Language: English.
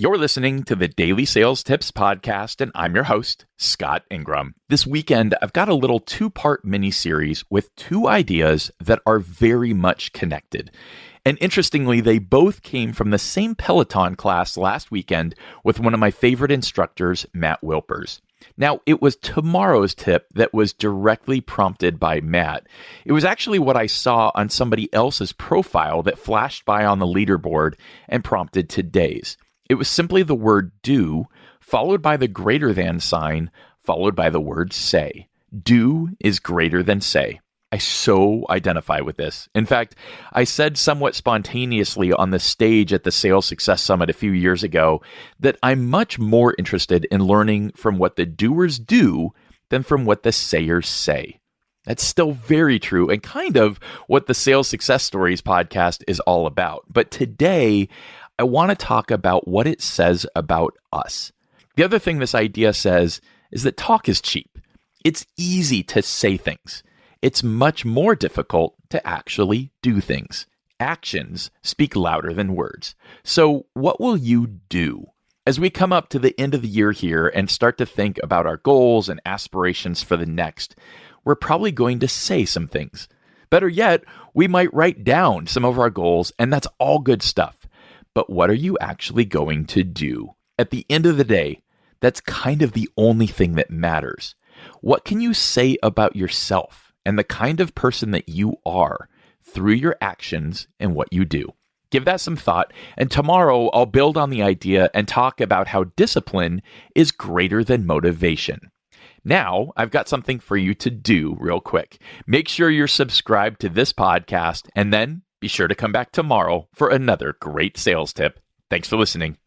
You're listening to the Daily Sales Tips podcast, and I'm your host, Scott Ingram. This weekend, I've got a little two-part mini-series with two ideas that are very much connected. And interestingly, they both came from the same Peloton class last weekend with one of my favorite instructors, Matt Wilpers. Now, it was tomorrow's tip that was directly prompted by Matt. It was actually what I saw on somebody else's profile that flashed by on the leaderboard and prompted today's. It was simply the word do, followed by the greater than sign, followed by the word say. Do is greater than say. I so identify with this. In fact, I said somewhat spontaneously on the stage at the Sales Success Summit a few years ago that I'm much more interested in learning from what the doers do than from what the sayers say. That's still very true and kind of what the Sales Success Stories podcast is all about. But today, I want to talk about what it says about us. The other thing this idea says is that talk is cheap. It's easy to say things. It's much more difficult to actually do things. Actions speak louder than words. So what will you do? As we come up to the end of the year here and start to think about our goals and aspirations for the next, we're probably going to say some things. Better yet, we might write down some of our goals, and that's all good stuff. But what are you actually going to do? At the end of the day, that's kind of the only thing that matters. What can you say about yourself and the kind of person that you are through your actions and what you do? Give that some thought, and tomorrow I'll build on the idea and talk about how discipline is greater than motivation. Now, I've got something for you to do real quick. Make sure you're subscribed to this podcast, and then be sure to come back tomorrow for another great sales tip. Thanks for listening.